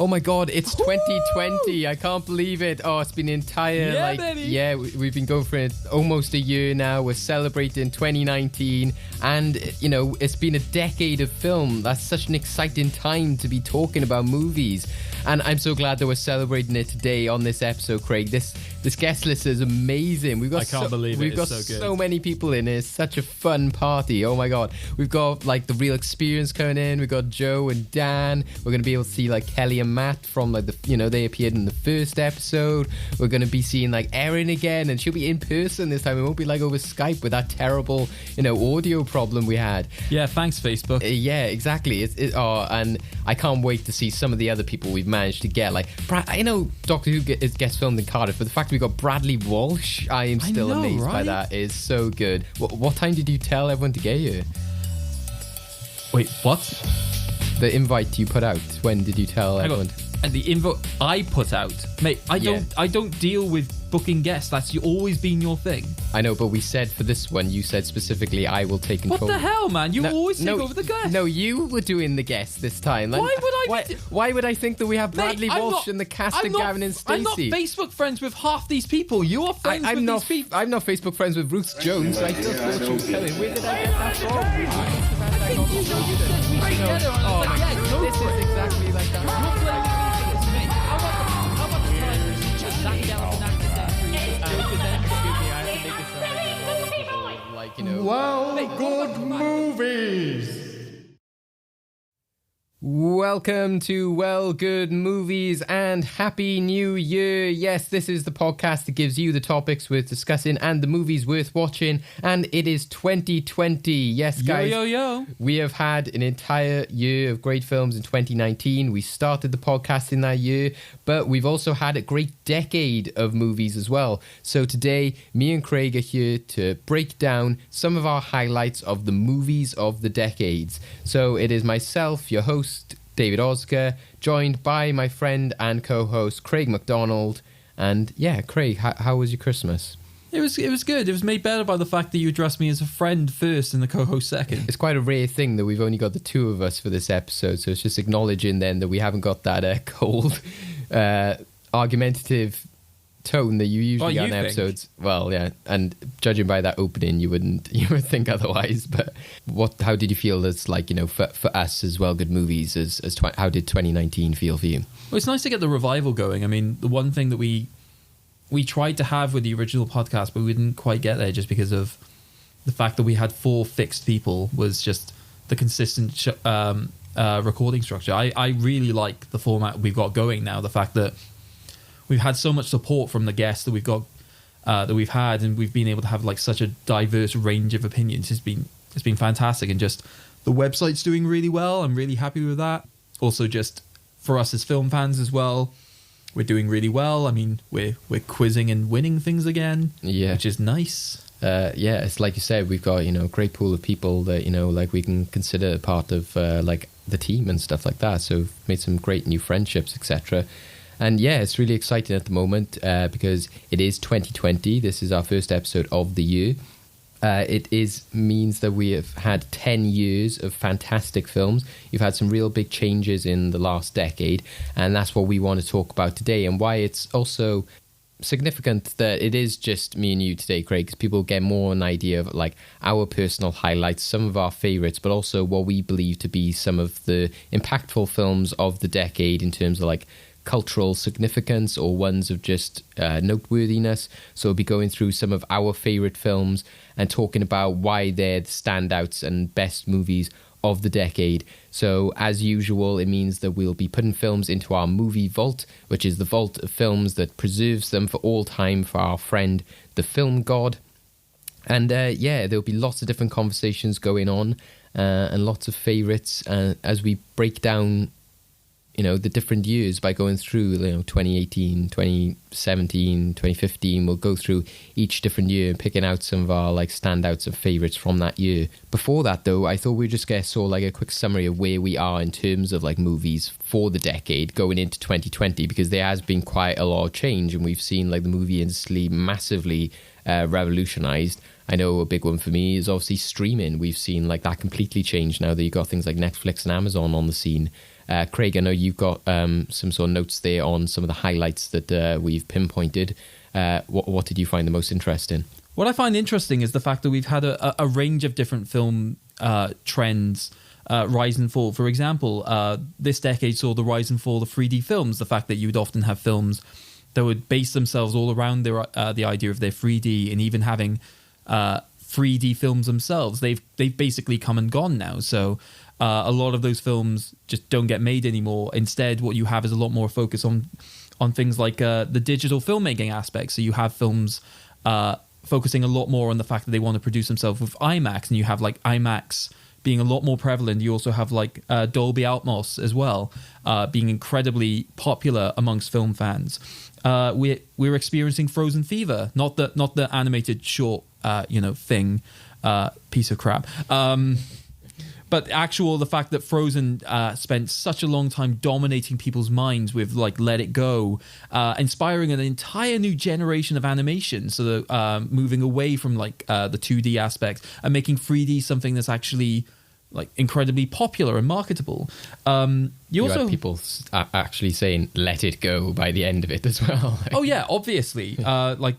Oh my God, it's 2020. I can't believe it. Oh, it's been an entire, baby. We've been going for it almost a year now. We're celebrating 2019 and, it's been a decade of film. That's such an exciting time to be talking about movies. And I'm so glad that we're celebrating it today on this episode, Craig. This guest list is amazing. I can't believe it. We've got so many people in. It's such a fun party. Oh my God. We've got the Real Experience coming in. We've got Joe and Dan. We're going to be able to see Kelly and Matt from they appeared in the first episode. We're going to be seeing Erin again, and she'll be in person this time. It won't be over Skype with that terrible audio problem we had. Yeah, thanks Facebook. Yeah, exactly. And I can't wait to see some of the other people we've managed to get. I know Doctor Who gets filmed in Cardiff, but the fact we got Bradley Walsh, I am still amazed by that. It's so good. What time did you tell everyone to get here? Wait, what? The invite you put out. When did you tell everyone? And the invite I put out, mate. I don't deal with booking guests. That's always been your thing. I know, but we said for this one, you said specifically, I will take control. What the hell, man? You always take over the guest. No, you were doing the guest this time. Why would I think that we have Bradley Walsh in the cast of Gavin and Stacey? I'm not Facebook friends with half these people. You are friends with these people. I'm not Facebook friends with Ruth Jones. I just thought you were telling. Where did I get that from? I think you said we played together. Oh my God, this is exactly like that. How about the time we just sat down and acted that Well, good movies. Welcome to Well Good Movies and Happy New Year. Yes, this is the podcast that gives you the topics worth discussing and the movies worth watching. And it is 2020. Yes, guys. Yo. We have had an entire year of great films in 2019. We started the podcast in that year, but we've also had a great decade of movies as well. So today, me and Craig are here to break down some of our highlights of the movies of the decades. So it is myself, your host, David Oscar, joined by my friend and co-host Craig McDonald. And yeah, Craig, how was your Christmas? It was good. It was made better by the fact that you addressed me as a friend first and the co-host second. It's quite a rare thing that we've only got the two of us for this episode, so it's just acknowledging then that we haven't got that cold, argumentative tone that you usually get in episodes. Well, yeah, and judging by that opening, you would think otherwise. But how did you feel as for us as Well Good Movies? How did 2019 feel for you? Well, it's nice to get the revival going. I mean, the one thing that we tried to have with the original podcast, but we didn't quite get there just because of the fact that we had 4 fixed people, was just the consistent recording structure. I really like the format we've got going now. The fact that we've had so much support from the guests that we've got, that we've had, and we've been able to have such a diverse range of opinions. It's been fantastic, and just the website's doing really well. I'm really happy with that. Also, just for us as film fans as well, we're doing really well. I mean, we're quizzing and winning things again, which is nice. It's like you said, we've got a great pool of people that we can consider part of the team and stuff like that. So we've made some great new friendships, etc. And yeah, it's really exciting at the moment because it is 2020. This is our first episode of the year. It means that we have had 10 years of fantastic films. You've had some real big changes in the last decade, and that's what we want to talk about today, and why it's also significant that it is just me and you today, Craig, because people get more an idea of our personal highlights, some of our favorites, but also what we believe to be some of the impactful films of the decade in terms of cultural significance or ones of just noteworthiness. So we'll be going through some of our favourite films and talking about why they're the standouts and best movies of the decade. So as usual, it means that we'll be putting films into our movie vault, which is the vault of films that preserves them for all time for our friend, the film god. And there'll be lots of different conversations going on and lots of favourites as we break down the different years by going through 2018, 2017, 2015. We'll go through each different year and picking out some of our standouts and favourites from that year. Before that though, I thought we'd just get a quick summary of where we are in terms of movies for the decade going into 2020, because there has been quite a lot of change, and we've seen the movie industry massively revolutionised. I know a big one for me is obviously streaming. We've seen that completely change now that you've got things like Netflix and Amazon on the scene. Craig, I know you've got some sort of notes there on some of the highlights that we've pinpointed. What did you find the most interesting? What I find interesting is the fact that we've had a range of different film trends rise and fall. For example, this decade saw the rise and fall of 3D films, the fact that you would often have films that would base themselves all around the idea of their 3D, and even having 3D films themselves. They've basically come and gone now. So a lot of those films just don't get made anymore. Instead, what you have is a lot more focus on things like the digital filmmaking aspect. So you have films focusing a lot more on the fact that they want to produce themselves with IMAX, and you have like IMAX being a lot more prevalent. You also have like Dolby Atmos as well, being incredibly popular amongst film fans. We're experiencing Frozen fever, not the animated short thing, piece of crap. But the fact that Frozen spent such a long time dominating people's minds with like Let It Go, inspiring an entire new generation of animation. So moving away from like the 2D aspect and making 3D something that's actually like incredibly popular and marketable. You also had people actually saying "Let It Go" by the end of it as well. Oh yeah, obviously, like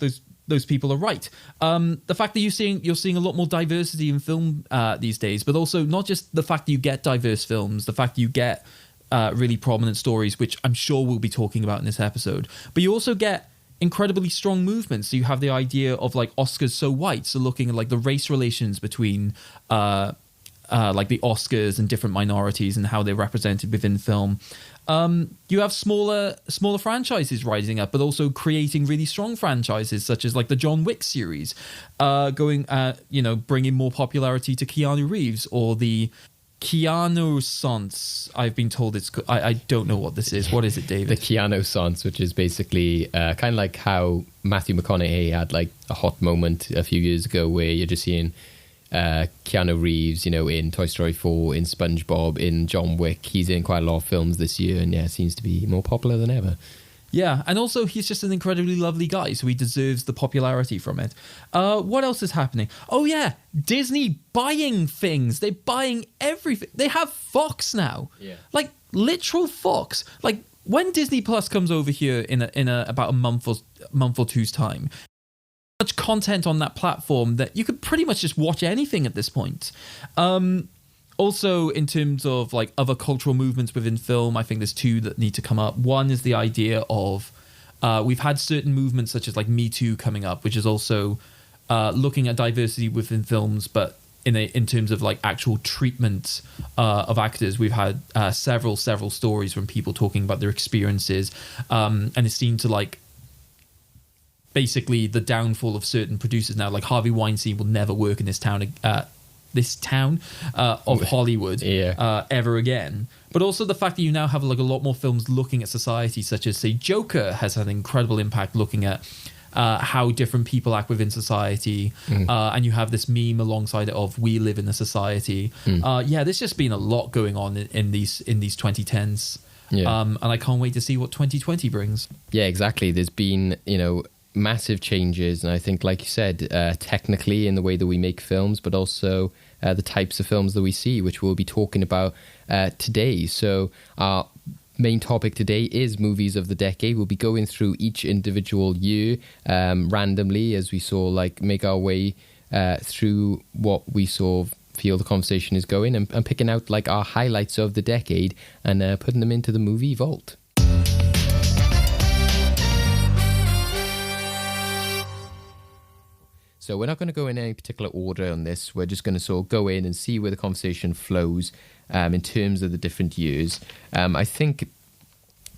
those people are right. The fact that you're seeing a lot more diversity in film these days, but also not just the fact that you get diverse films, the fact that you get really prominent stories, which I'm sure we'll be talking about in this episode, but you also get incredibly strong movements. So you have the idea of like Oscars so white, so looking at like the race relations between like the Oscars and different minorities and how they're represented within film. You have smaller franchises rising up, but also creating really strong franchises, such as like the John Wick series, bringing more popularity to Keanu Reeves, or the Keanu-sance. I've been told it's. I don't know what this is. What is it, David? The Keanu-sance, which is basically kind of like how Matthew McConaughey had like a hot moment a few years ago, where you're just seeing Keanu Reeves, in Toy Story 4, in SpongeBob, in John Wick. He's in quite a lot of films this year, and seems to be more popular than ever. Yeah, and also he's just an incredibly lovely guy, so he deserves the popularity from it. What else is happening? Oh yeah, Disney buying things. They're buying everything. They have Fox now. Yeah. Like literal Fox. Like when Disney Plus comes over here in about a month or two's time, much content on that platform that you could pretty much just watch anything at this point. Also, in terms of like other cultural movements within film, I think there's two that need to come up. One is the idea of we've had certain movements such as like Me Too coming up, which is also looking at diversity within films, but in terms of like actual treatment of actors. We've had several stories from people talking about their experiences, and it seemed to like basically the downfall of certain producers now. Like Harvey Weinstein will never work in this town of Hollywood ever again. But also the fact that you now have like a lot more films looking at society, such as say Joker has had an incredible impact looking at how different people act within society, and you have this meme alongside it of "We live in a society." There's just been a lot going on in these 2010s, and I can't wait to see what 2020 brings. Yeah, exactly. There's been massive changes, and I think, like you said, technically in the way that we make films, but also the types of films that we see, which we'll be talking about today. So our main topic today is movies of the decade. We'll be going through each individual year randomly as we make our way through what we feel the conversation is going, and picking out like our highlights of the decade and putting them into the movie vault. So we're not going to go in any particular order on this. We're just going to sort of go in and see where the conversation flows in terms of the different years. I think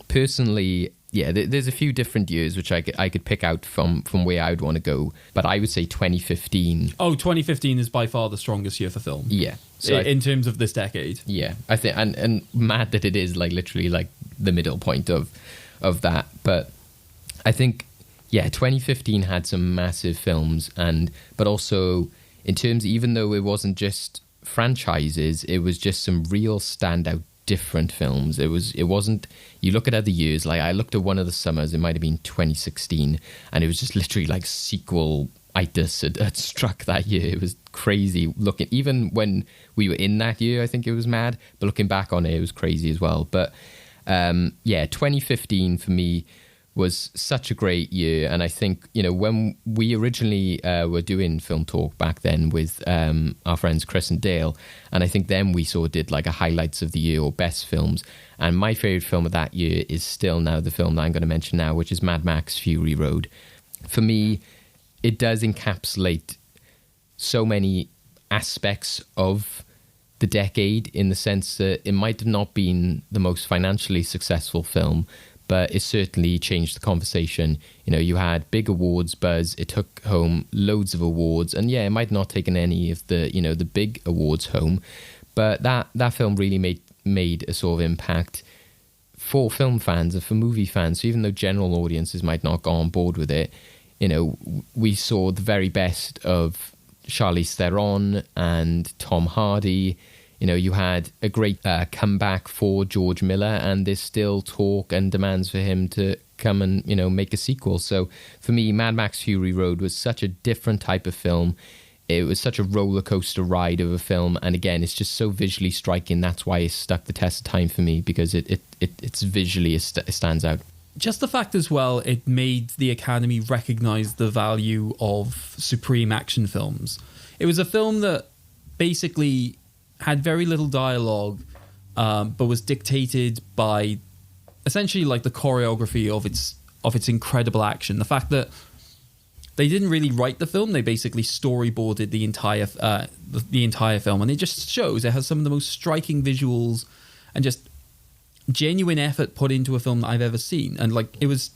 personally, there's a few different years which I could pick out from where I would want to go. But I would say 2015. Oh, 2015 is by far the strongest year for film. Yeah. So in terms of this decade. Yeah. I think, and mad that it is like literally like the middle point of that. But I think, 2015 had some massive films, but also in terms, even though it wasn't just franchises, it was just some real standout different films. It wasn't, you look at other years, like I looked at one of the summers, it might have been 2016, and it was just literally like sequel itis had struck that year. It was crazy looking. Even when we were in that year, I think it was mad. But looking back on it, it was crazy as well. But 2015 for me was such a great year. And I think, when we originally were doing Film Talk back then with our friends Chris and Dale, and I think then we sort of did like a highlights of the year or best films. And my favourite film of that year is still now the film that I'm going to mention now, which is Mad Max Fury Road. For me, it does encapsulate so many aspects of the decade, in the sense that it might have not been the most financially successful film, but it certainly changed the conversation. You had big awards buzz. It took home loads of awards, and it might not have taken any of the the big awards home, but that film really made a sort of impact for film fans and for movie fans. So even though general audiences might not go on board with it, we saw the very best of Charlize Theron and Tom Hardy. You had a great comeback for George Miller, and there's still talk and demands for him to come and, make a sequel. So for me, Mad Max Fury Road was such a different type of film. It was such a roller coaster ride of a film. And again, it's just so visually striking. That's why it stuck the test of time for me, because it's visually, it stands out. Just the fact as well, it made the Academy recognise the value of supreme action films. It was a film that basically had very little dialogue, but was dictated by essentially like the choreography of its incredible action. The fact that they didn't really write the film; they basically storyboarded the entire film, and it just shows. It has some of the most striking visuals and just genuine effort put into a film that I've ever seen. And like, it was,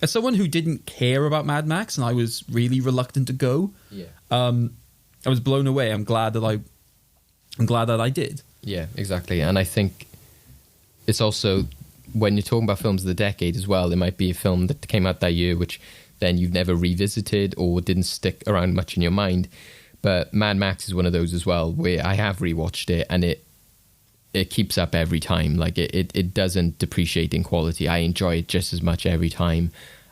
as someone who didn't care about Mad Max, and I was really reluctant to go. Yeah. I was blown away. I'm glad that I did. Yeah, exactly. And I think it's also, when you're talking about films of the decade as well, there might be a film that came out that year which then you've never revisited or didn't stick around much in your mind. But Mad Max is one of those as well, where I have rewatched it, and it keeps up every time. Like it doesn't depreciate in quality. I enjoy it just as much every time.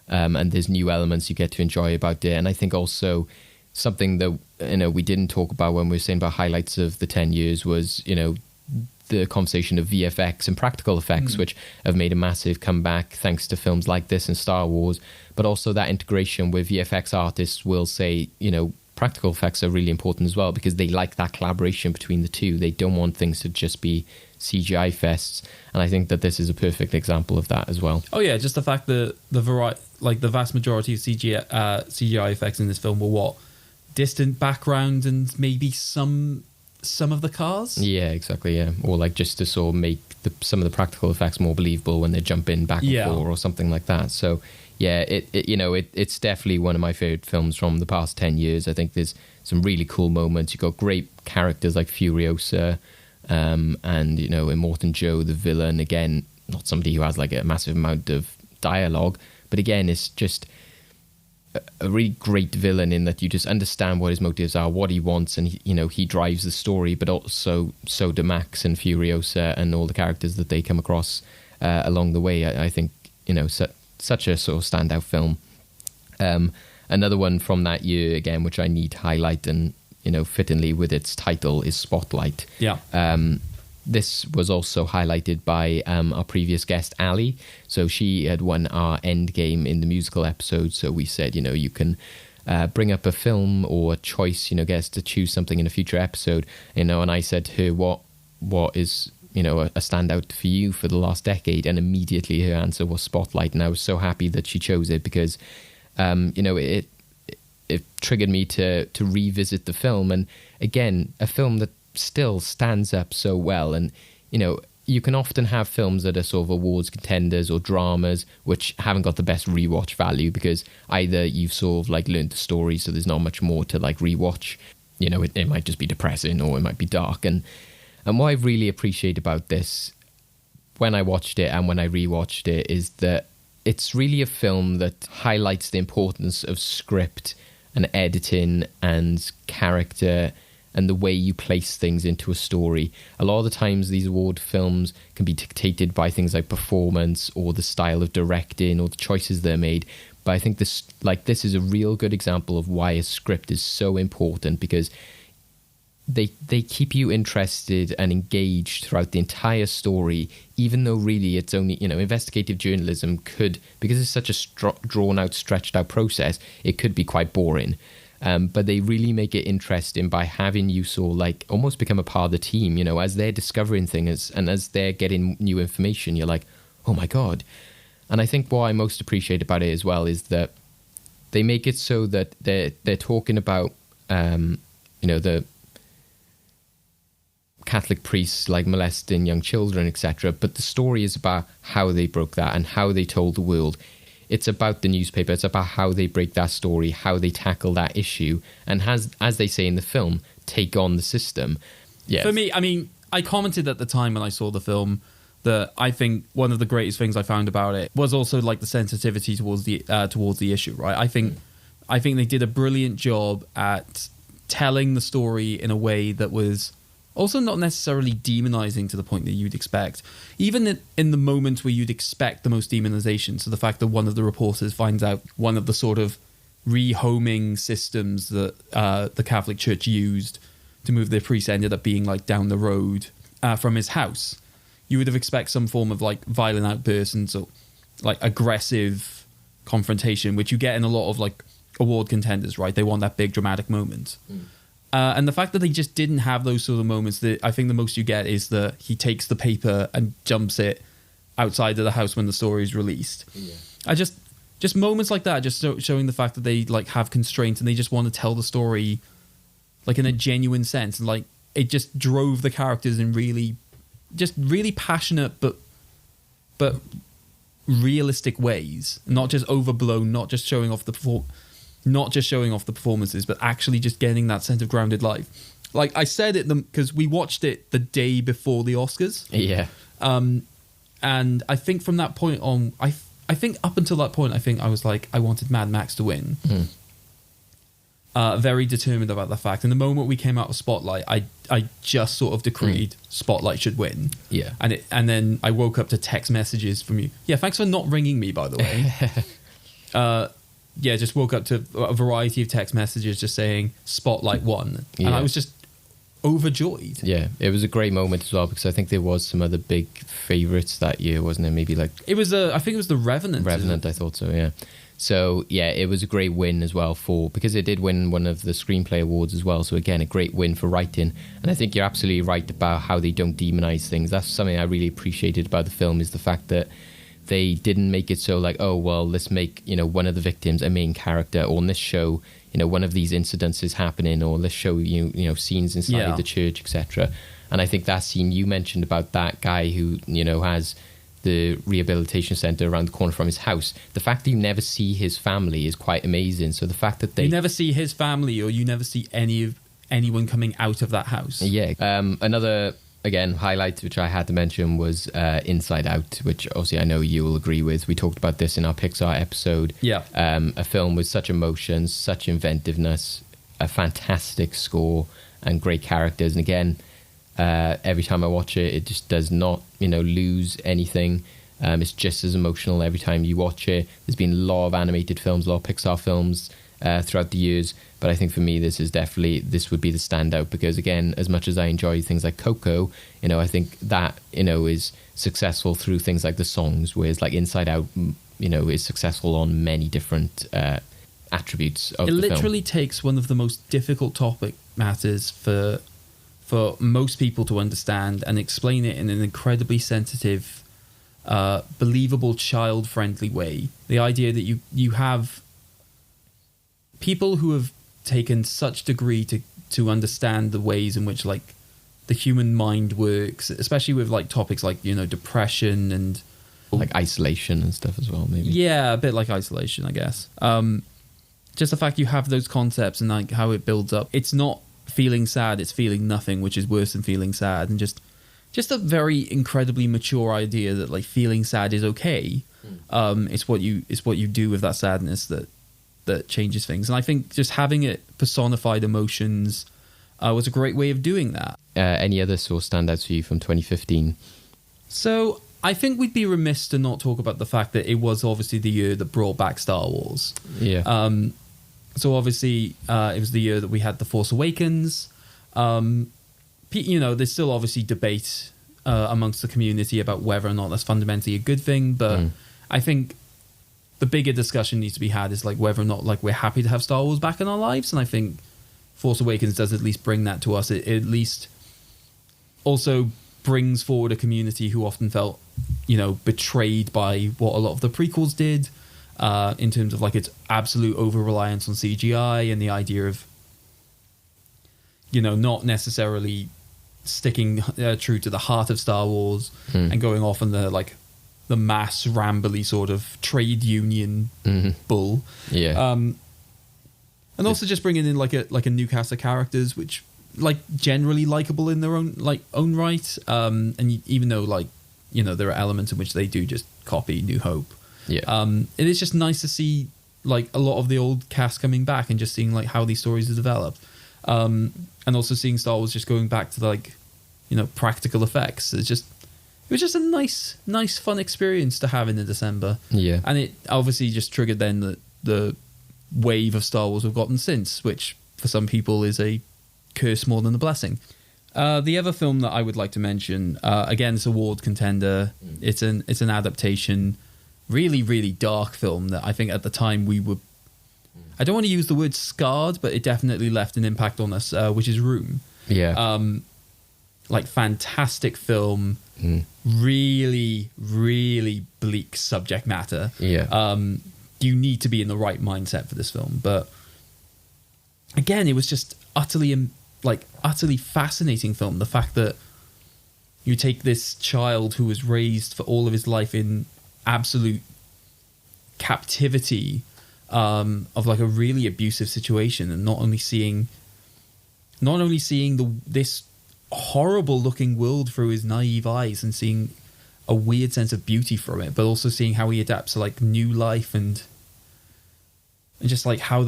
And there's new elements you get to enjoy about it. And I think also something that we didn't talk about when we were saying about highlights of the 10 years was the conversation of VFX and practical effects, which have made a massive comeback thanks to films like this and Star Wars. But also that integration with VFX artists will say practical effects are really important as well, because they like that collaboration between the two. They don't want things to just be CGI fests, and I think that this is a perfect example of that as well. Oh yeah, just the fact that the vast majority of CGI effects in this film were distant background and maybe some of the cars. Yeah, exactly. Yeah, or like just to sort of make some of the practical effects more believable when they jump in back and forth or something like that. So yeah, it's definitely one of my favorite films from the past 10 years. I think there's some really cool moments. You've got great characters like Furiosa, and Immortan Joe, the villain. Again, not somebody who has like a massive amount of dialogue, but again, it's just a really great villain in that you just understand what his motives are, what he wants, and he drives the story. But also so do Max and Furiosa and all the characters that they come across along the way. I think such a sort of standout film. Another one from that year again, which I need to highlight, and fittingly with its title, is Spotlight. Yeah. This was also highlighted by our previous guest, Ali. So she had won our Endgame in the musical episode. So we said, you can bring up a film or a choice, get us to choose something in a future episode. And I said to her, what is, a standout for you for the last decade? And immediately her answer was Spotlight. And I was so happy that she chose it, because, it triggered me to revisit the film. And again, a film that still stands up so well. And you can often have films that are sort of awards contenders or dramas which haven't got the best rewatch value, because either you've sort of like learned the story, so there's not much more to like rewatch. It might just be depressing, or it might be dark. And what I really appreciate about this, when I watched it and when I rewatched it, is that it's really a film that highlights the importance of script and editing and character and the way you place things into a story. A lot of the times these award films can be dictated by things like performance or the style of directing or the choices they're made. But I think this is a real good example of why a script is so important, because they keep you interested and engaged throughout the entire story, even though really it's only, investigative journalism could, because it's such a drawn out, stretched out process, it could be quite boring. But they really make it interesting by having you almost become a part of the team, as they're discovering things and as they're getting new information, you're like, oh my God. And I think what I most appreciate about it as well is that they make it so that they're talking about, the Catholic priests molesting young children, etc. But the story is about how they broke that and how they told the world. It's about the newspaper. It's about how they break that story, how they tackle that issue, and as they say in the film, take on the system. Yeah. For me, I commented at the time when I saw the film that I think one of the greatest things I found about it was also the sensitivity towards the issue. Right. I think they did a brilliant job at telling the story in a way that was also not necessarily demonizing to the point that you'd expect. Even in the moment where you'd expect the most demonization, so the fact that one of the reporters finds out one of the sort of rehoming systems that the Catholic Church used to move their priest ended up being down the road from his house, you would have expected some form of violent outbursts and so aggressive confrontation, which you get in a lot of award contenders, right? They want that big dramatic moment. And the fact that they just didn't have those sort of moments, that I think the most you get is that he takes the paper and jumps it outside of the house when the story is released. Yeah. I just moments like that, just showing the fact that they have constraints and they just want to tell the story in a genuine sense, and it just drove the characters in really passionate but realistic ways, not just overblown, not just showing off the performances, but actually just getting that sense of grounded life. I said it because we watched it the day before the Oscars. Yeah. And I think from that point on, I think up until that point, I was I wanted Mad Max to win. Very determined about the fact. And the moment we came out of Spotlight, I just sort of decreed Spotlight should win. Yeah. And then I woke up to text messages from you. Yeah, thanks for not ringing me, by the way. Yeah, just woke up to a variety of text messages just saying Spotlight won. And I was just overjoyed. Yeah, it was a great moment as well, because I think there was some other big favourites that year, wasn't there? Maybe it was I think it was The Revenant. Revenant, I thought so, yeah. So, yeah, it was a great win as well because it did win one of the screenplay awards as well. So, again, a great win for writing. And I think you're absolutely right about how they don't demonise things. That's something I really appreciated about the film, is the fact that they didn't make it so oh, well, let's make, one of the victims a main character, or let's show, one of these incidents is happening, or let's show scenes inside the church, etc. And I think that scene you mentioned about that guy who, has the rehabilitation centre around the corner from his house, the fact that you never see his family is quite amazing. So the fact that you never see his family, or you never see anyone coming out of that house. Yeah. Another, again, highlight which I had to mention was Inside Out, which obviously I know you will agree with. We talked about this in our Pixar episode. Yeah. A film with such emotion, such inventiveness, a fantastic score, and great characters. And again, every time I watch it, it just does not, lose anything. It's just as emotional every time you watch it. There's been a lot of animated films, a lot of Pixar films throughout the years, but I think for me this would be the standout, because again, as much as I enjoy things like Coco, I think that is successful through things like the songs, whereas Inside Out is successful on many different attributes of the film. It literally takes one of the most difficult topic matters for most people to understand and explain it in an incredibly sensitive, believable, child-friendly way. The idea that you have people who have taken such degree to understand the ways in which the human mind works, especially with topics like depression and isolation and stuff as well, maybe. Yeah, a bit like isolation, I guess. Just the fact you have those concepts and how it builds up. It's not feeling sad, it's feeling nothing, which is worse than feeling sad, and just a very incredibly mature idea that feeling sad is okay. It's what you do with that sadness that changes things. And I think just having it personified emotions was a great way of doing that. Any other sort of standouts for you from 2015? So I think we'd be remiss to not talk about the fact that it was obviously the year that brought back Star Wars. Yeah. So obviously, it was the year that we had The Force Awakens. There's still obviously debate amongst the community about whether or not that's fundamentally a good thing, but I think the bigger discussion needs to be had is like whether or not like we're happy to have Star Wars back in our lives, and I think Force Awakens does at least bring that to us. It at least also brings forward a community who often felt, betrayed by what a lot of the prequels did, in terms of like its absolute over-reliance on CGI and the idea of, not necessarily sticking true to the heart of Star Wars and going off on the mass rambly sort of trade union bull. Yeah. And also just bringing in like a new cast of characters, which like generally likable in their own right. And even though there are elements in which they do just copy New Hope. Yeah. It is just nice to see like a lot of the old cast coming back and just seeing like how these stories are developed. And also seeing Star Wars just going back to practical effects. It was just a nice fun experience to have in the December. Yeah. And it obviously just triggered then the wave of Star Wars we've gotten since, which for some people is a curse more than a blessing. The other film that I would like to mention, again, it's award contender. It's an adaptation, really, really dark film that I think at the time we were, I don't want to use the word scarred, but it definitely left an impact on us, which is Room. Yeah. Fantastic film, really, really bleak subject matter. Yeah. You need to be in the right mindset for this film. But again, it was just utterly fascinating film. The fact that you take this child who was raised for all of his life in absolute captivity of like a really abusive situation, and not only seeing this horrible looking world through his naive eyes and seeing a weird sense of beauty from it, but also seeing how he adapts to like new life and just like how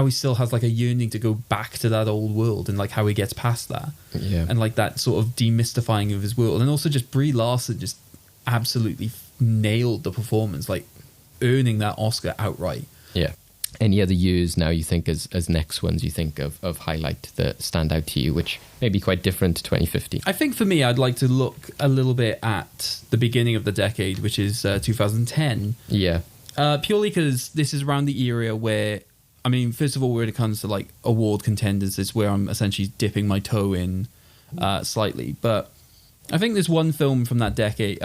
he still has like a yearning to go back to that old world, and like how he gets past that. Yeah. And like that sort of demystifying of his world. And also just Brie Larson just absolutely nailed the performance, like earning that Oscar outright. Yeah. Any other years now you think as next ones you think of highlight that stand out to you, which may be quite different to 2050? I think for me, I'd like to look a little bit at the beginning of the decade, which is 2010. Yeah. Purely because this is around the era where, I mean, first of all, when it comes to like award contenders, it's where I'm essentially dipping my toe in slightly. But I think there's one film from that decade,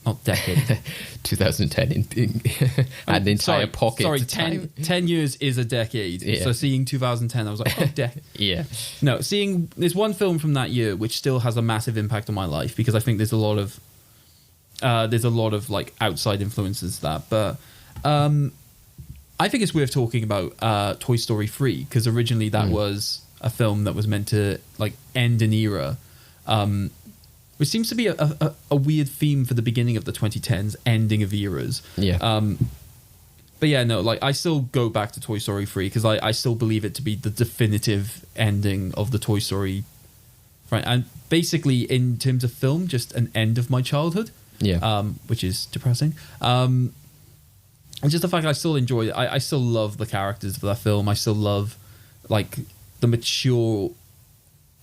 not decade. 2010 had the entire pocket. Sorry, 10 years is a decade. Yeah. So seeing 2010, I was like, oh, decade. Yeah. No, there's one film from that year which still has a massive impact on my life, because I think there's a lot of like outside influences to that. But I think it's worth talking about Toy Story 3, because originally that was a film that was meant to like end an era. Which seems to be a weird theme for the beginning of the 2010s, ending of eras. Yeah. But yeah, no, like I still go back to Toy Story 3 because I still believe it to be the definitive ending of the Toy Story. Right. And basically, in terms of film, just an end of my childhood. Yeah. Which is depressing. And just the fact I still enjoy it. I still love the characters of that film. I still love like the mature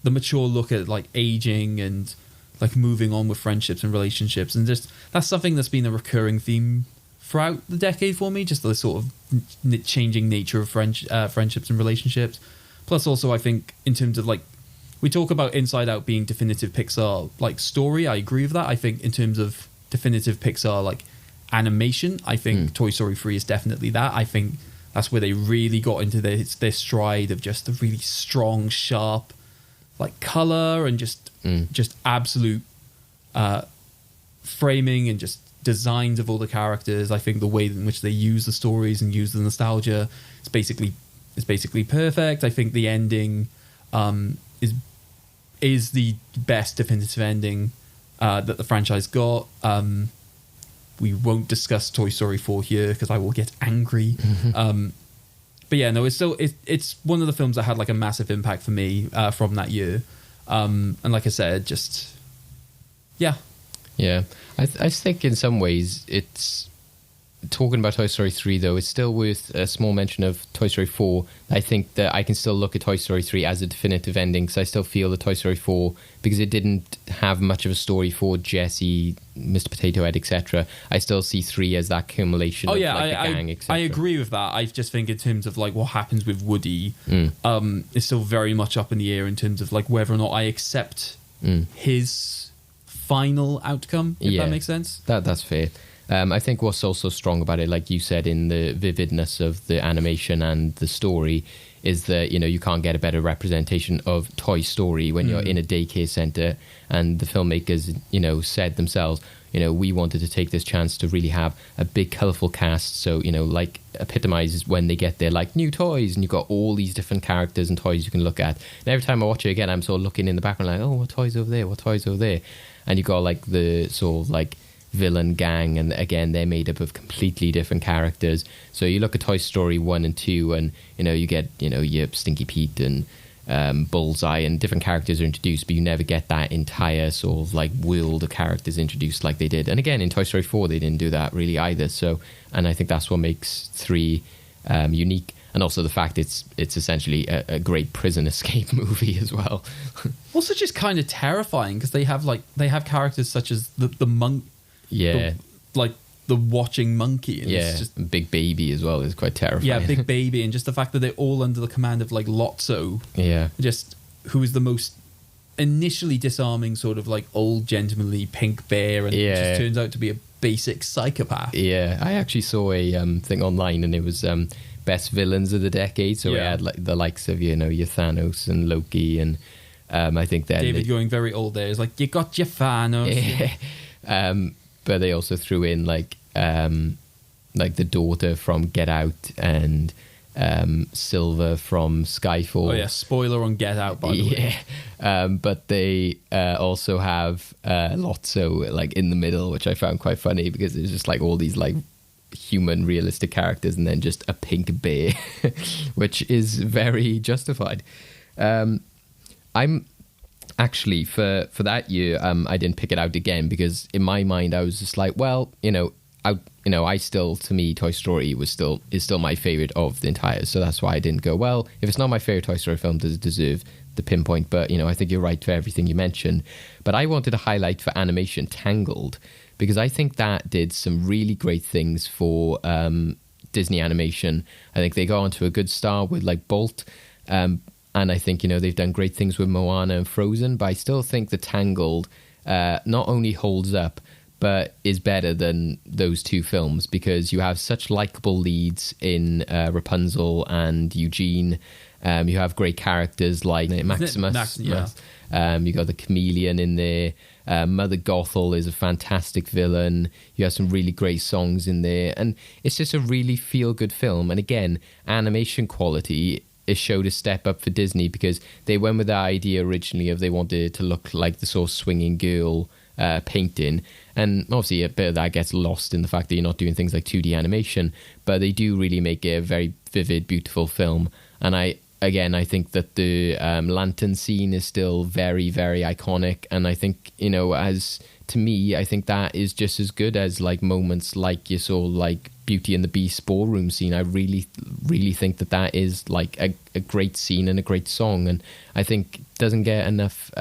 look at like aging and like moving on with friendships and relationships, and just that's something that's been a recurring theme throughout the decade for me, just the sort of changing nature of friendships and relationships. Plus also I think in terms of like, we talk about Inside Out being definitive Pixar like story, I agree with that. I think in terms of definitive Pixar like animation, I think Toy Story 3 is definitely that. I think that's where they really got into their stride of just the really strong, sharp like color and just absolute framing and just designs of all the characters. I think the way in which they use the stories and use the nostalgia is basically perfect. I think the ending is the best definitive ending that the franchise got. We won't discuss Toy Story 4 here because I will get angry. But yeah, no, it's one of the films that had like a massive impact for me from that year. And like I said, just yeah. Yeah, I think in some ways it's talking about Toy Story 3 though. It's still worth a small mention of Toy Story 4. I think that I can still look at Toy Story 3 as a definitive ending because I still feel that Toy Story 4, because it didn't have much of a story for Jessie, Mr. Potato Head, etc. I still see 3 as that accumulation of like, the gang, etc. I agree with that. I just think in terms of like what happens with Woody, it's still very much up in the air in terms of like whether or not I accept his final outcome, if that makes sense. That's fair. I think what's also strong about it, like you said, in the vividness of the animation and the story, is that, you know, you can't get a better representation of Toy Story when you're in a daycare center, and the filmmakers, you know, said themselves, you know, we wanted to take this chance to really have a big colourful cast, so, you know, like epitomizes when they get there, like new toys, and you've got all these different characters and toys you can look at. And every time I watch it again, I'm sort of looking in the background like, oh, what toys over there, what toys over there? And you've got like the sort of like villain gang, and again they're made up of completely different characters. So you look at Toy Story 1 and 2 and, you know, you get, you know, your Stinky Pete and Bullseye, and different characters are introduced, but you never get that entire sort of like world of characters introduced like they did. And again in Toy Story 4 they didn't do that really either. So, and I think that's what makes 3 unique, and also the fact it's essentially a great prison escape movie as well. Also just kind of terrifying because they have characters such as the monk. Yeah. The watching monkey. And it's just, Big Baby as well is quite terrifying. Yeah, Big Baby, and just the fact that they're all under the command of like Lotso. Yeah. Just who is the most initially disarming sort of like old gentlemanly pink bear, and just turns out to be a basic psychopath. Yeah, I actually saw a thing online, and it was best villains of the decade. So it had like the likes of, you know, your Thanos and Loki, and I think then David going very old there is like, you got your Thanos. Yeah. But they also threw in like the daughter from Get Out and Silver from Skyfall. Oh yeah, spoiler on Get Out, by the way. But they also have Lotso like in the middle, which I found quite funny because it's just like all these like human realistic characters and then just a pink bear, which is very justified. I'm actually for that year, I didn't pick it out again because in my mind I was just like, well, I still, to me, Toy Story is still my favorite of the entire. So that's why I didn't go, well, if it's not my favorite Toy Story film, does it deserve the pinpoint? But, you know, I think you're right for everything you mentioned. But I wanted to highlight for animation Tangled, because I think that did some really great things for Disney animation. I think they got onto a good start with like Bolt. And I think, you know, they've done great things with Moana and Frozen, but I still think the Tangled not only holds up, but is better than those two films because you have such likable leads in Rapunzel and Eugene. You have great characters like Maximus. You got the chameleon in there. Mother Gothel is a fantastic villain. You have some really great songs in there. And it's just a really feel-good film. And again, animation quality is showed a step up for Disney because they went with the idea originally of they wanted it to look like the sort of swinging girl painting, and obviously a bit of that gets lost in the fact that you're not doing things like 2D animation, but they do really make it a very vivid, beautiful film. And I think that the lantern scene is still very, very iconic, and I think, you know, to me, I think that is just as good as like moments like you saw like Beauty and the Beast ballroom scene. I really, really think that is like a great scene and a great song, and I think doesn't get enough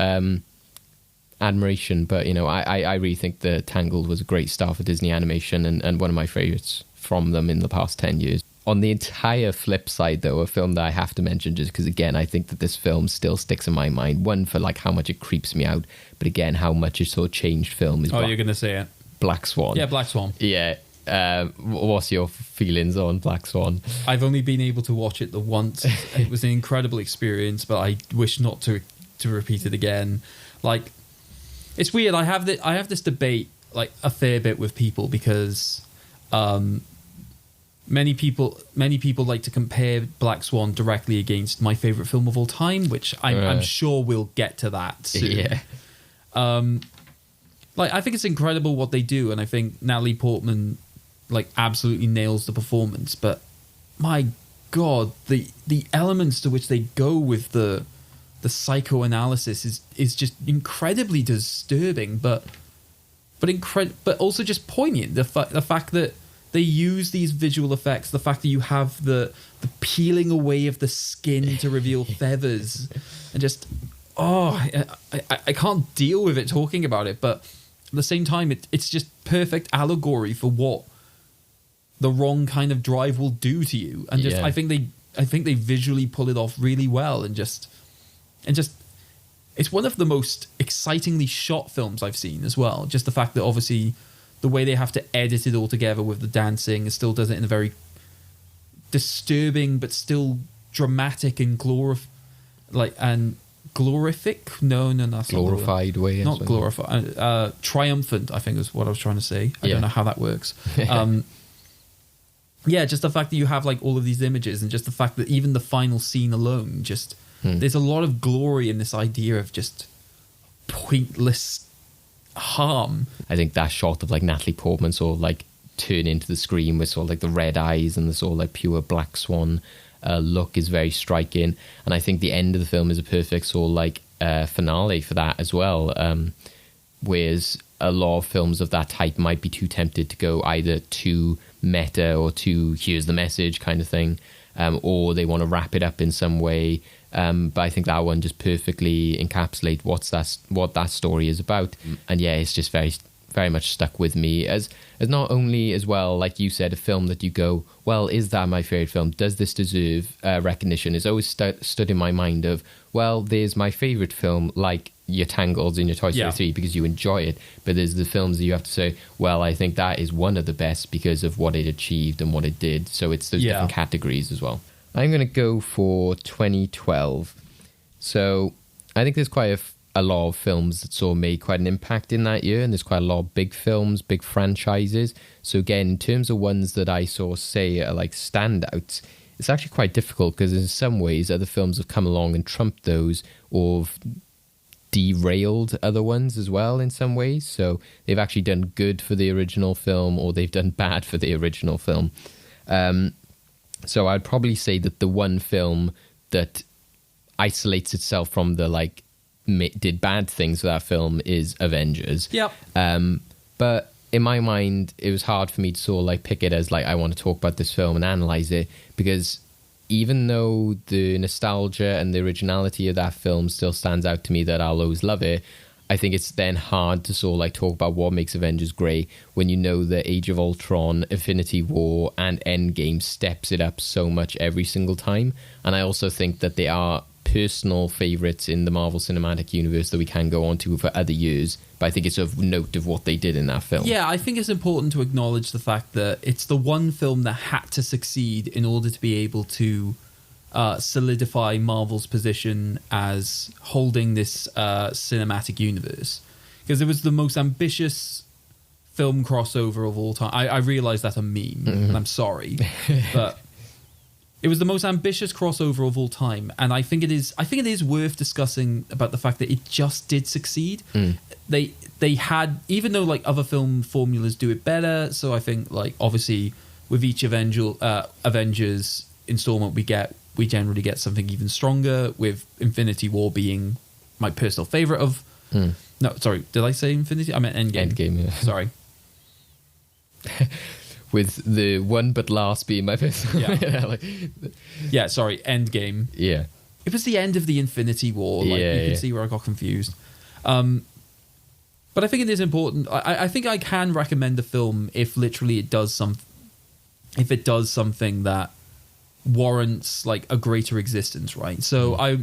admiration. But, you know, I really think the Tangled was a great start for Disney animation and one of my favorites from them in the past 10 years. On the entire flip side, though, a film that I have to mention just because, again, I think that this film still sticks in my mind. One, for like how much it creeps me out, but again, how much it sort of changed film is. You're going to say it. Black Swan. Yeah, Black Swan. Yeah. What's your feelings on Black Swan? I've only been able to watch it the once. It was an incredible experience, but I wish not to repeat it again. Like, it's weird. I have this debate like a fair bit with people because many people like to compare Black Swan directly against my favorite film of all time, which I'm sure we'll get to that soon. Yeah. Like, I think it's incredible what they do, and I think Natalie Portman like absolutely nails the performance. But my God, the elements to which they go with the psychoanalysis is just incredibly disturbing. But but also just poignant. The fact that they use these visual effects, the fact that you have the peeling away of the skin to reveal feathers, and just I can't deal with it talking about it. But at the same time, it's just perfect allegory for what the wrong kind of drive will do to you. And just I think they visually pull it off really well, and just it's one of the most excitingly shot films I've seen as well. Just the fact that obviously the way they have to edit it all together with the dancing, it still does it in a very disturbing but still dramatic and glorific. No, that's glorified way. Not glorified. Triumphant, I think is what I was trying to say. I don't know how that works. Yeah, just the fact that you have like all of these images, and just the fact that even the final scene alone, just there's a lot of glory in this idea of just pointless harm. I think that shot of like Natalie Portman sort of like turn into the screen with sort of like the red eyes and the sort of like pure black swan look is very striking. And I think the end of the film is a perfect sort of like finale for that as well. Whereas a lot of films of that type might be too tempted to go either too meta or too here's the message kind of thing, or they want to wrap it up in some way. But I think that one just perfectly encapsulates what that story is about. And yeah, it's just very, very much stuck with me as not only as well, like you said, a film that you go, well, is that my favorite film? Does this deserve recognition? It's always stood in my mind of, well, there's my favorite film, like your Tangles and your Toy Story 3 because you enjoy it. But there's the films that you have to say, well, I think that is one of the best because of what it achieved and what it did. So it's those different categories as well. I'm going to go for 2012. So I think there's quite a lot of films that sort of made quite an impact in that year, and there's quite a lot of big films, big franchises. So again, in terms of ones that I sort of say are like standouts, it's actually quite difficult because in some ways other films have come along and trumped those or derailed other ones as well in some ways. So they've actually done good for the original film or they've done bad for the original film. So I'd probably say that the one film that isolates itself from the like did bad things for that film is Avengers. Yep. But in my mind, it was hard for me to sort of like pick it as like I want to talk about this film and analyze it, because even though the nostalgia and the originality of that film still stands out to me that I'll always love it, I think it's then hard to sort of like talk about what makes Avengers great when you know that Age of Ultron, Infinity War and Endgame steps it up so much every single time. And I also think that they are personal favourites in the Marvel Cinematic Universe that we can go on to for other years, but I think it's of note of what they did in that film. Yeah, I think it's important to acknowledge the fact that it's the one film that had to succeed in order to be able to solidify Marvel's position as holding this cinematic universe, because it was the most ambitious film crossover of all time. I realise that's a meme, and I'm sorry, but it was the most ambitious crossover of all time, and I think it is worth discussing about the fact that it just did succeed. They had, even though like other film formulas do it better, so I think like obviously with each Avengers installment we generally get something even stronger, with Infinity War being my personal favourite of... No, sorry, did I say Infinity? I meant Endgame. Endgame, yeah. Sorry. With the one but last being my personal... Yeah, sorry, Endgame. Yeah. It was the end of the Infinity War. Like, you can see where I got confused. But I think it is important. I think I can recommend the film if literally it does if it does something that warrants like a greater existence, right? So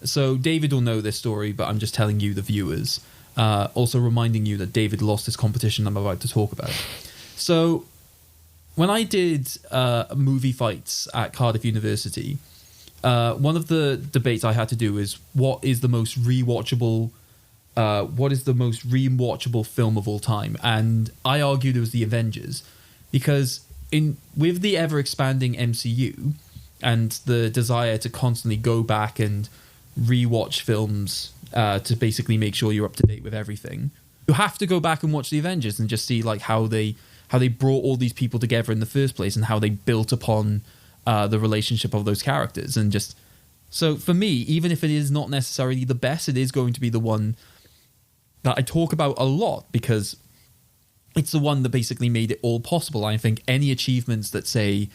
so David will know this story, but I'm just telling you, the viewers, also reminding you that David lost his competition I'm about to talk about. So when I did movie fights at Cardiff University, one of the debates I had to do is what is the most rewatchable film of all time, and I argued it was the Avengers, because with the ever expanding MCU and the desire to constantly go back and rewatch films to basically make sure you're up to date with everything, you have to go back and watch the Avengers and just see like how they brought all these people together in the first place and how they built upon the relationship of those characters. And just so for me, even if it is not necessarily the best, it is going to be the one that I talk about a lot, because it's the one that basically made it all possible. I think any achievements that say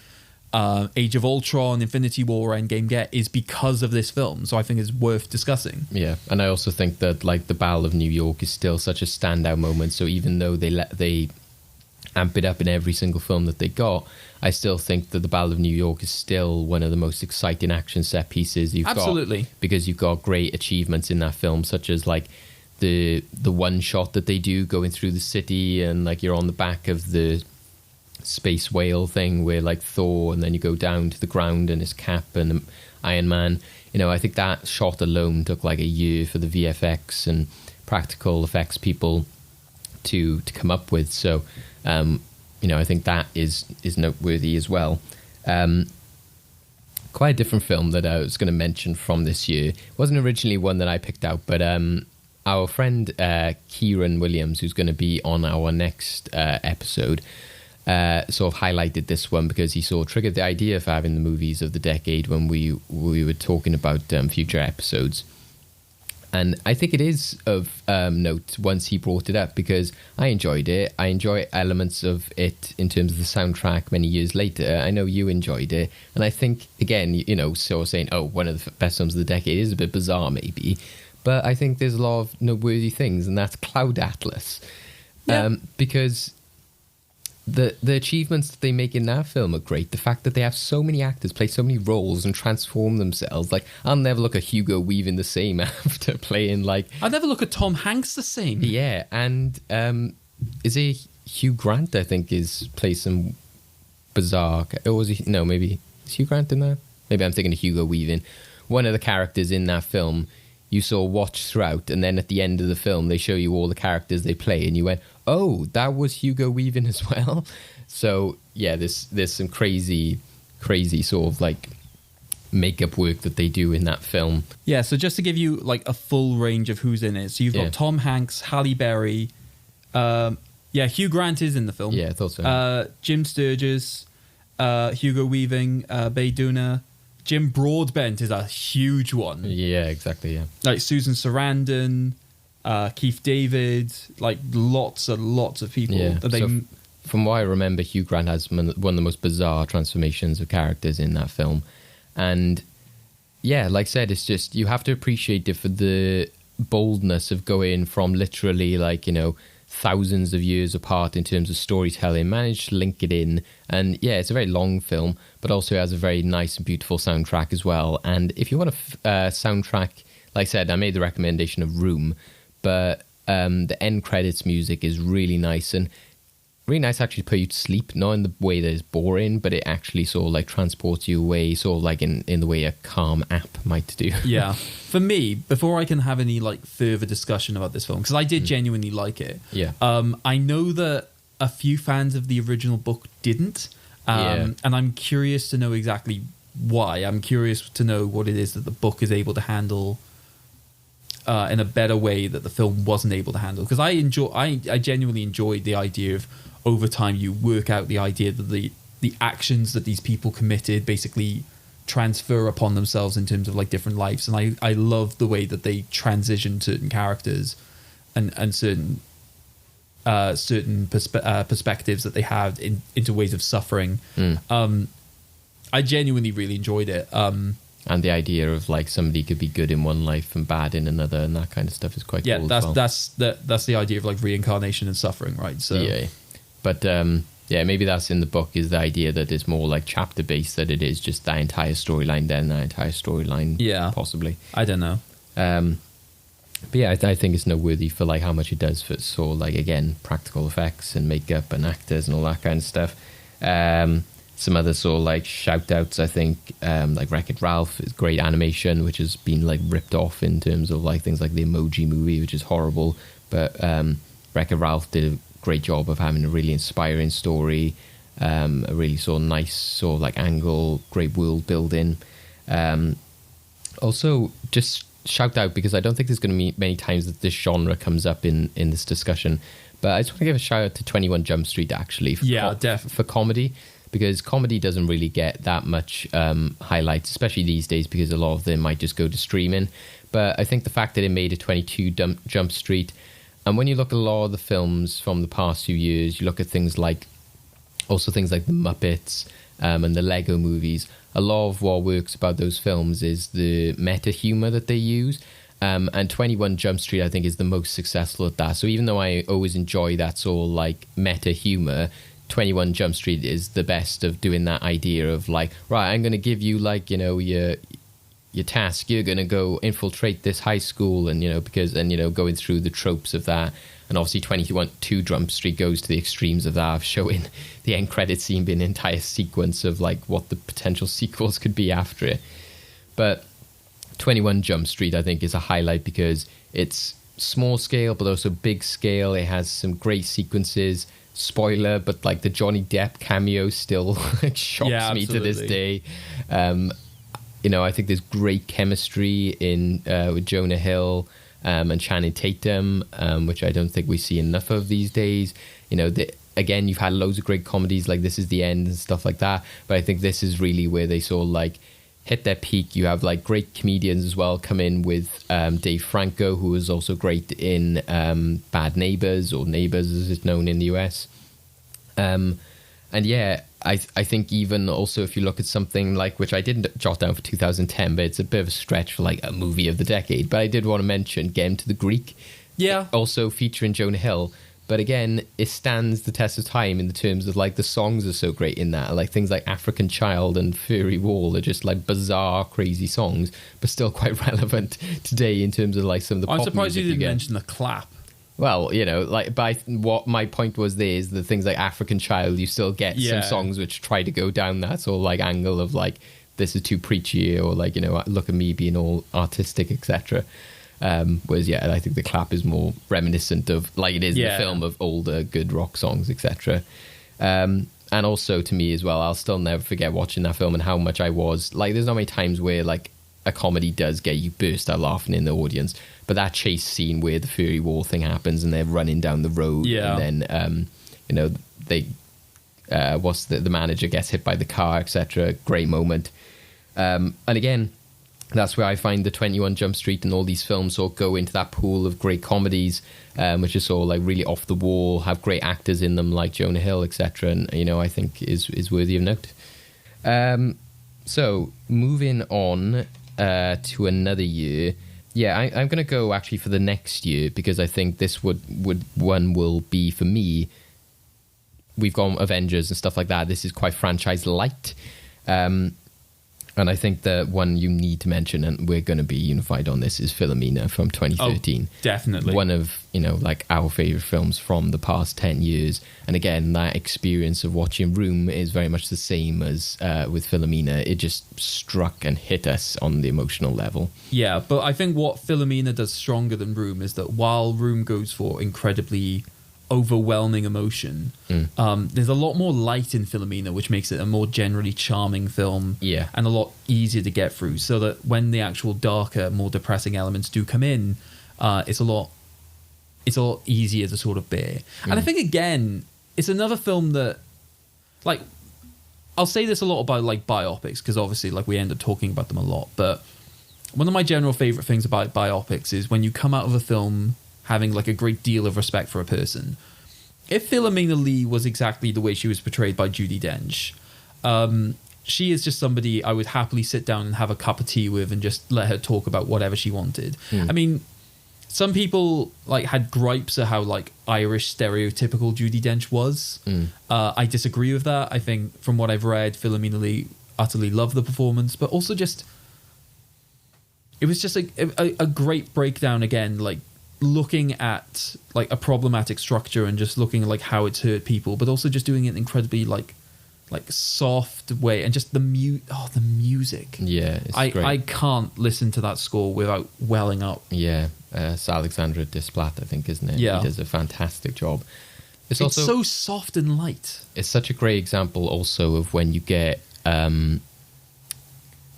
Age of Ultron, Infinity War, Endgame get is because of this film. So I think it's worth discussing. Yeah, and I also think that like the Battle of New York is still such a standout moment. So even though they amp it up in every single film that they got, I still think that the Battle of New York is still one of the most exciting action set pieces you've Absolutely. got, because you've got great achievements in that film, such as like the one shot that they do going through the city, and like you're on the back of the space whale thing where like Thor, and then you go down to the ground and it's Cap and Iron Man. You know, I think that shot alone took like a year for the VFX and practical effects people to come up with. So you know, I think that is noteworthy as well. Quite a different film that I was going to mention from this year. It wasn't originally one that I picked out, but our friend Kieran Williams, who's going to be on our next episode, sort of highlighted this one because he sort of triggered the idea for having the movies of the decade when we were talking about future episodes. And I think it is of note once he brought it up, because I enjoyed it. I enjoy elements of it in terms of the soundtrack many years later. I know you enjoyed it. And I think, again, you know, sort of saying, oh, one of the best films of the decade is a bit bizarre maybe. But I think there's a lot of noteworthy things, and that's Cloud Atlas. Yeah. Because the achievements that they make in that film are great. The fact that they have so many actors play so many roles and transform themselves. Like, I'll never look at Hugo Weaving the same after playing like... I'll never look at Tom Hanks the same. Yeah, and is it Hugh Grant, I think, plays some bizarre... Or was he... No, maybe... Is Hugh Grant in that? Maybe I'm thinking of Hugo Weaving. One of the characters in that film you saw watch throughout, and then at the end of the film they show you all the characters they play, and you went, oh, that was Hugo Weaving as well. So yeah, there's some crazy sort of like makeup work that they do in that film. Yeah, so just to give you like a full range of who's in it, so you've got Tom Hanks, Halle Berry, Hugh Grant is in the film. Yeah, I thought so. Jim Sturgis, Hugo Weaving, Bey Doona. Jim Broadbent is a huge one. Yeah, exactly, yeah. Like Susan Sarandon, Keith David, like lots and lots of people. Yeah. From what I remember, Hugh Grant has one of the most bizarre transformations of characters in that film. And yeah, like I said, it's just, you have to appreciate it for the boldness of going from literally like, you know, thousands of years apart in terms of storytelling, managed to link it in. And yeah, it's a very long film, but also has a very nice and beautiful soundtrack as well. And if you want a soundtrack, like I said, I made the recommendation of Room, but the end credits music is really nice, and really nice actually to put you to sleep, not in the way that it's boring, but it actually sort of like transports you away, sort of like in the way a calm app might do. Yeah. For me, before I can have any like further discussion about this film, because I did genuinely like it. Yeah. I know that a few fans of the original book didn't. And I'm curious to know exactly why. I'm curious to know what it is that the book is able to handle in a better way that the film wasn't able to handle. Because I genuinely enjoyed the idea of, over time, you work out the idea that the actions that these people committed basically transfer upon themselves in terms of like different lives. And I love the way that they transition certain characters and certain perspectives that they have into ways of suffering. I genuinely really enjoyed it. And the idea of like somebody could be good in one life and bad in another, and that kind of stuff is quite cool. Yeah, that's the idea of like reincarnation and suffering, right? So yeah, but maybe that's in the book, is the idea that it's more like chapter based, that it is just that entire storyline, then that entire storyline. Yeah, possibly. I don't know. But yeah, I think it's noteworthy for like how much it does for sort of like, again, practical effects and makeup and actors and all that kind of stuff. Some other sort of like shout outs, I think, like Wreck-It Ralph is great animation, which has been like ripped off in terms of like things like the Emoji Movie, which is horrible. But Wreck-It Ralph did a great job of having a really inspiring story, a really sort of nice sort of like angle, great world building. Also, just shout out, because I don't think there's going to be many times that this genre comes up in this discussion, but I just want to give a shout out to 21 Jump Street, actually, for comedy, because comedy doesn't really get that much highlights, especially these days, because a lot of them might just go to streaming. But I think the fact that it made a 22 Jump Street And when you look at a lot of the films from the past few years, you look at things like the Muppets and the Lego movies. A lot of what works about those films is the meta humor that they use. And 21 Jump Street, I think, is the most successful at that. So even though I always enjoy that sort of like meta humor, 21 Jump Street is the best of doing that idea of like, right, I'm going to give you like, you know, your task. You're going to go infiltrate this high school, and, you know, going through the tropes of that. And obviously 22 Jump Street goes to the extremes of that, of showing the end credit scene being an entire sequence of like what the potential sequels could be after it. But 21 Jump Street, I think, is a highlight because it's small scale but also big scale. It has some great sequences. Spoiler, but like the Johnny Depp cameo still shocks me to this day. You know, I think there's great chemistry in with Jonah Hill and Channing Tatum, which I don't think we see enough of these days. You know, again, you've had loads of great comedies like This Is the End and stuff like that, but I think this is really where they sort of like hit their peak. You have like great comedians as well come in with Dave Franco, who is also great in Bad Neighbors, or Neighbors as it's known in the US. And yeah, I think even also if you look at something like, which I didn't jot down for 2010, but it's a bit of a stretch for like a movie of the decade, but I did want to mention Get Him to the Greek. Yeah. Also featuring Jonah Hill. But again, it stands the test of time in the terms of like the songs are so great in that. Like things like African Child and Furry Wall are just like bizarre, crazy songs, but still quite relevant today in terms of like some of the pop music. I'm surprised you didn't mention the clap. Well, you know, like, what my point was there is the things like African Child, you still get some songs which try to go down that sort of like angle of like, this is too preachy, or like, you know, look at me being all artistic, etc. Whereas, yeah, I think the clap is more reminiscent of, like it is in the film, of older good rock songs, etc. And also to me as well, I'll still never forget watching that film and how much I was like, there's not many times where like a comedy does get you burst out laughing in the audience, but that chase scene where the furry wall thing happens and they're running down the road, and then you know, they the manager gets hit by the car, etc. Great moment. And again, that's where I find the 21 Jump Street and all these films sort of go into that pool of great comedies, which is sort of like really off the wall, have great actors in them like Jonah Hill, etc. And, you know, I think is worthy of note. So moving on to another year. Yeah, I'm going to go actually for the next year, because I think this will be for me. We've gone Avengers and stuff like that. This is quite franchise light. And I think the one you need to mention, and we're going to be unified on this, is Philomena from 2013. Oh, definitely. One of, you know, like our favourite films from the past 10 years. And again, that experience of watching Room is very much the same as with Philomena. It just struck and hit us on the emotional level. Yeah, but I think what Philomena does stronger than Room is that while Room goes for incredibly overwhelming emotion, there's a lot more light in Philomena, which makes it a more generally charming film, and a lot easier to get through, so that when the actual darker, more depressing elements do come in, it's a lot easier to sort of bear. And I think, again, it's another film that, like, I'll say this a lot about like biopics, because obviously like we end up talking about them a lot, but one of my general favorite things about biopics is when you come out of a film having like a great deal of respect for a person. If Philomena Lee was exactly the way she was portrayed by Judi Dench, she is just somebody I would happily sit down and have a cup of tea with and just let her talk about whatever she wanted. I mean, some people like had gripes at how like Irish stereotypical Judi Dench was. I disagree with that. I think from what I've read, Philomena Lee utterly loved the performance, but also just, it was just like a great breakdown again, like looking at like a problematic structure and just looking at like how it's hurt people, but also just doing it in incredibly like soft way, and just the music. Yeah, it's great. I can't listen to that score without welling up. Yeah, it's Alexandra Desplat, I think, isn't it? Yeah, he does a fantastic job. It's also so soft and light. It's such a great example also of when you get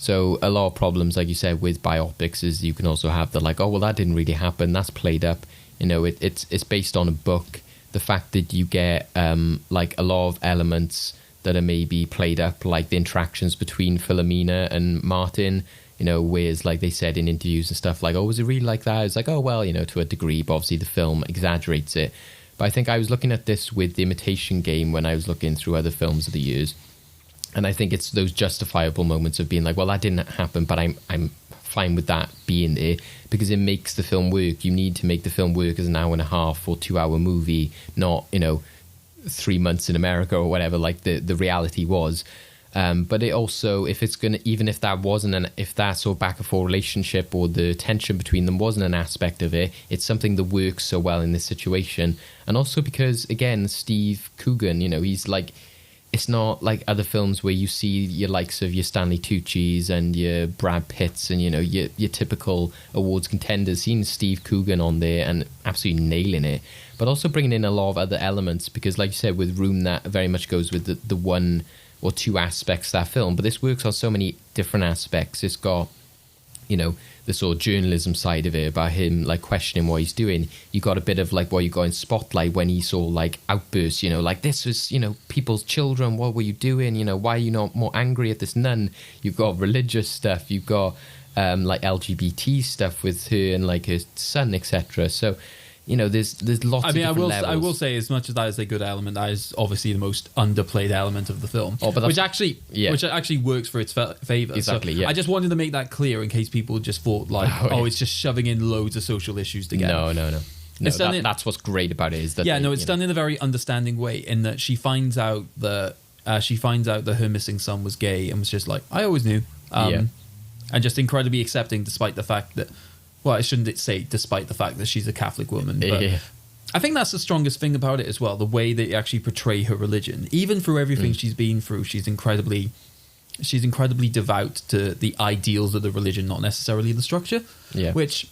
so a lot of problems, like you said, with biopics is you can also have the like, oh, well, that didn't really happen, that's played up. You know, it's based on a book. The fact that you get like a lot of elements that are maybe played up, like the interactions between Philomena and Martin, You know, whereas like they said in interviews and stuff, like, oh, was it really like that? It's like, oh, well, you know, to a degree, but obviously the film exaggerates it. But I think I was looking at this with The Imitation Game when I was looking through other films of the years. And I think it's those justifiable moments of being like, well, that didn't happen, but I'm fine with that being there because it makes the film work. You need to make the film work as an hour and a half or 2 hour movie, not, you know, 3 months in America or whatever, like the reality was. But it also, if it's going to, even if that wasn't if that sort of back and forth relationship or the tension between them wasn't an aspect of it, it's something that works so well in this situation. And also because, again, Steve Coogan, you know, he's like, it's not like other films where you see your likes of your Stanley Tucci's and your Brad Pitts and, you know, your typical awards contenders. Seeing Steve Coogan on there and absolutely nailing it, but also bringing in a lot of other elements because, like you said, with Room, that very much goes with the one or two aspects of that film, but this works on so many different aspects. It's got, you know, the sort of journalism side of it about him like questioning what he's doing. You got a bit of like what you got in Spotlight when he saw like outbursts, you know, like this was, you know, people's children, what were you doing, you know, why are you not more angry at this nun? You've got religious stuff, you've got like LGBT stuff with her and like her son, etc. So, you know, there's lots of different levels. I will say, as much as that is a good element, that is obviously the most underplayed element of the film, which actually works for its favor. Exactly. So yeah. I just wanted to make that clear in case people just thought like, it's just shoving in loads of social issues together. No. That's what's great about it is that it's done in a very understanding way. In that she finds out that her missing son was gay and was just like, I always knew, and just incredibly accepting, despite the fact that. Well, I shouldn't say despite the fact that she's a Catholic woman, but I think that's the strongest thing about it as well, the way they actually portray her religion. Even through everything she's been through, she's incredibly devout to the ideals of the religion, not necessarily the structure, which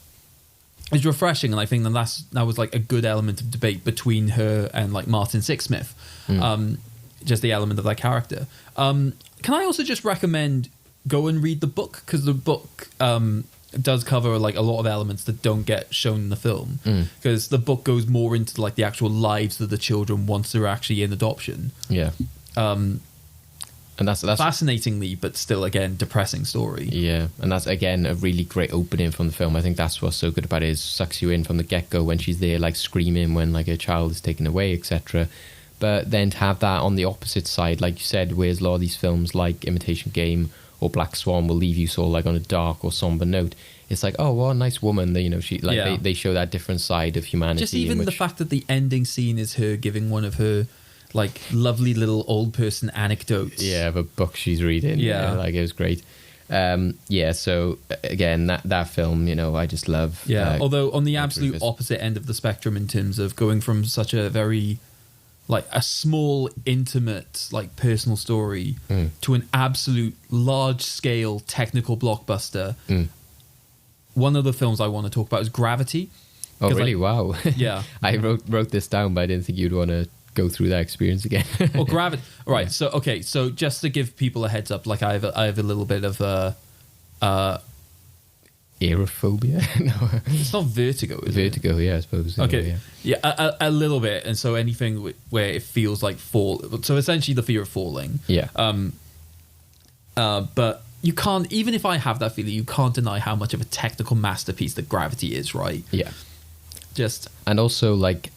is refreshing. And I think that was like a good element of debate between her and like Martin Sixsmith, just the element of that character. Can I also just recommend go and read the book? Because the book... does cover like a lot of elements that don't get shown in the film because the book goes more into like the actual lives of the children once they're actually in adoption. And that's fascinatingly but still again depressing story. And that's again a really great opening from the film. I think that's what's so good about it, is sucks you in from the get-go when she's there like screaming when like her child is taken away, etc. But then to have that on the opposite side, like you said, whereas a lot of these films like Imitation Game or Black Swan will leave you sort of like on a dark or somber note. It's like, oh, what a nice woman. That, you know, she like they show that different side of humanity. Just even the fact that the ending scene is her giving one of her like lovely little old person anecdotes. Of a book she's reading. Like it was great. So again, that film, you know, I just love. Although on the absolute opposite end of the spectrum in terms of going from such a very like a small, intimate, like personal story to an absolute large-scale technical blockbuster. One of the films I want to talk about is Gravity. Oh, really? Wow. Yeah. I wrote this down, but I didn't think you'd want to go through that experience again. Well, Gravity. Right. Yeah. So just to give people a heads up, like I have a little bit of aerophobia. No, it's not vertigo. Vertigo, I suppose. Okay, a little bit, and so anything where it feels like fall. So essentially, the fear of falling. But you can't. Even if I have that feeling, you can't deny how much of a technical masterpiece that Gravity is. Right? Yeah. And also like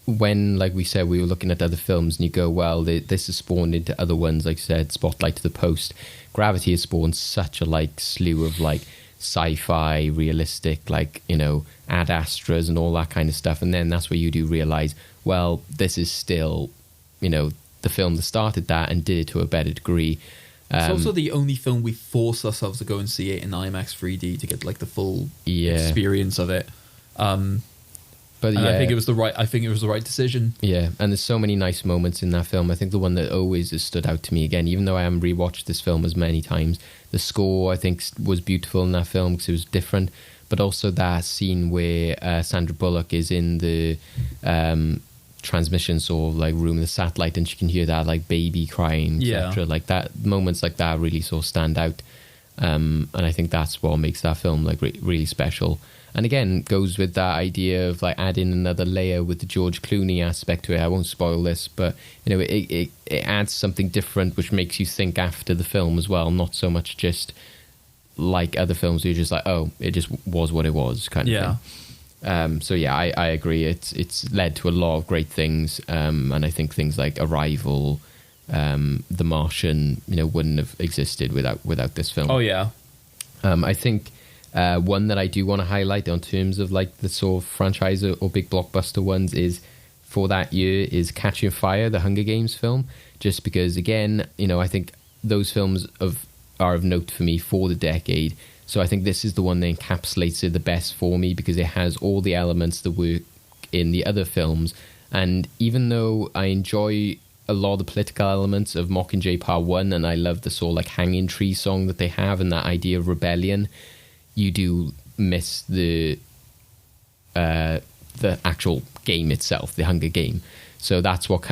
when, like we said, we were looking at other films, and you go, well, this has spawned into other ones. Like you said, Spotlight to The Post. Gravity has spawned such a like slew of like sci-fi, realistic, like, you know, Ad Astras and all that kind of stuff. And then that's where you do realize, well, this is still, you know, the film that started that and did it to a better degree. It's also the only film we force ourselves to go and see it in IMAX 3D to get like the full experience of it. But I think it was the right decision. Yeah, and there's so many nice moments in that film. I think the one that always has stood out to me, again, even though I haven't rewatched this film as many times, the score I think was beautiful in that film because it was different. But also that scene where Sandra Bullock is in the transmission sort of like room, the satellite, and she can hear that like baby crying, etc. Like that, moments like that really sort of stand out. And I think that's what makes that film like really special. And again, goes with that idea of like adding another layer with the George Clooney aspect to it. I won't spoil this, but you know, it adds something different, which makes you think after the film as well. Not so much just like other films where you're just like, oh, it just was what it was kind of thing. So yeah, I agree. It's led to a lot of great things, and I think things like Arrival, The Martian, wouldn't have existed without this film. Oh yeah. I think one that I do want to highlight in terms of like the sort of franchise or big blockbuster ones is for that year is Catching Fire, the Hunger Games film. Just because, again, I think those films are of note for me for the decade. So I think this is the one that encapsulates it the best for me because it has all the elements that work in the other films. And even though I enjoy a lot of the political elements of Mockingjay Part 1 and I love the sort of like Hanging Tree song that they have and that idea of rebellion, you do miss the actual game itself, the Hunger Game. So that's what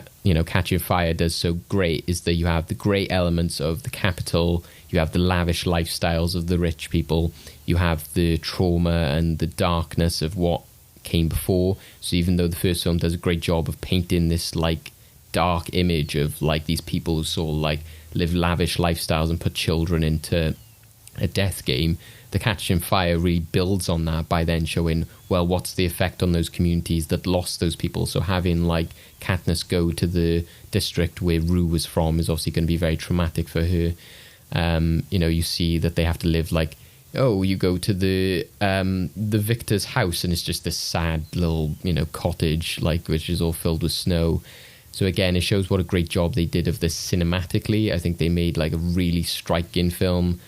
Catching Fire does so great, is that you have the great elements of the capital, you have the lavish lifestyles of the rich people, you have the trauma and the darkness of what came before. So even though the first film does a great job of painting this like dark image of like these people who sort of like live lavish lifestyles and put children into a death game, the Catching Fire really builds on that by then showing, well, what's the effect on those communities that lost those people. So having like Katniss go to the district where Rue was from is obviously going to be very traumatic for her. You see that they have to live like, you go to the victor's house and it's just this sad little cottage like which is all filled with snow. So again, it shows what a great job they did of this cinematically. I think they made like a really striking film.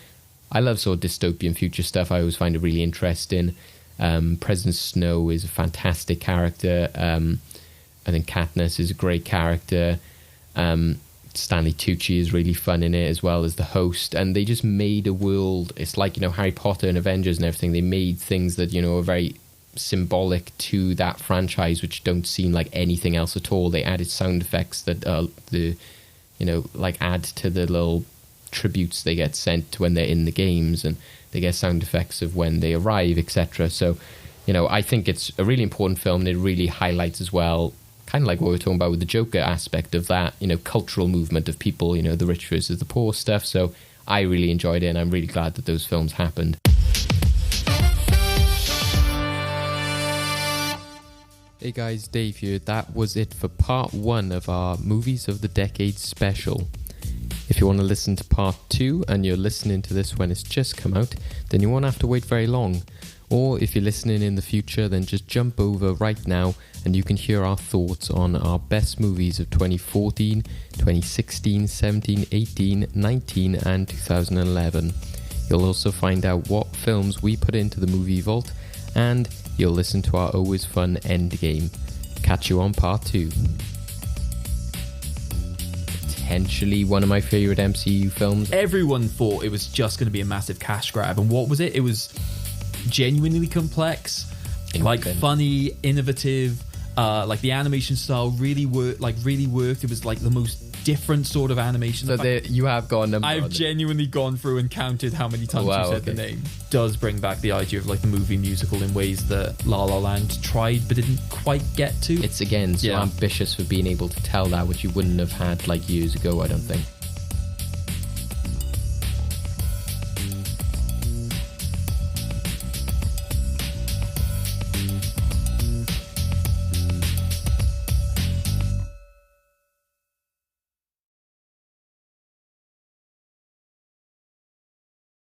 I love sort of dystopian future stuff. I always find it really interesting. President Snow is a fantastic character. I think Katniss is a great character. Stanley Tucci is really fun in it, as well as the host. And they just made a world. It's like, Harry Potter and Avengers and everything. They made things that, are very symbolic to that franchise, which don't seem like anything else at all. They added sound effects that add to the little tributes they get sent when they're in the games, and they get sound effects of when they arrive, etc. So I think it's a really important film, and it really highlights as well, kind of like what we were talking about with the Joker aspect of that cultural movement of people, the rich versus the poor stuff. So I really enjoyed it, and I'm really glad that those films happened. Hey guys, Dave here. That was it for part 1 of our Movies of the Decade special. If you want to listen to part 2 and you're listening to this when it's just come out, then you won't have to wait very long. Or if you're listening in the future, then just jump over right now and you can hear our thoughts on our best movies of 2014, 2016, 17, 18, 19 and 2011. You'll also find out what films we put into the movie vault, and you'll listen to our always fun endgame. Catch you on part 2. Potentially one of my favourite MCU films. Everyone thought it was just going to be a massive cash grab, and what was it? It was genuinely complex, like funny, innovative. Like the animation style really worked. It was like the most different sort of animation. So you have got a number. I've genuinely gone through and counted how many times you said the name. Does bring back the idea of like the movie musical in ways that La La Land tried but didn't quite get to. It's again so ambitious for being able to tell that, which you wouldn't have had like years ago, I don't think.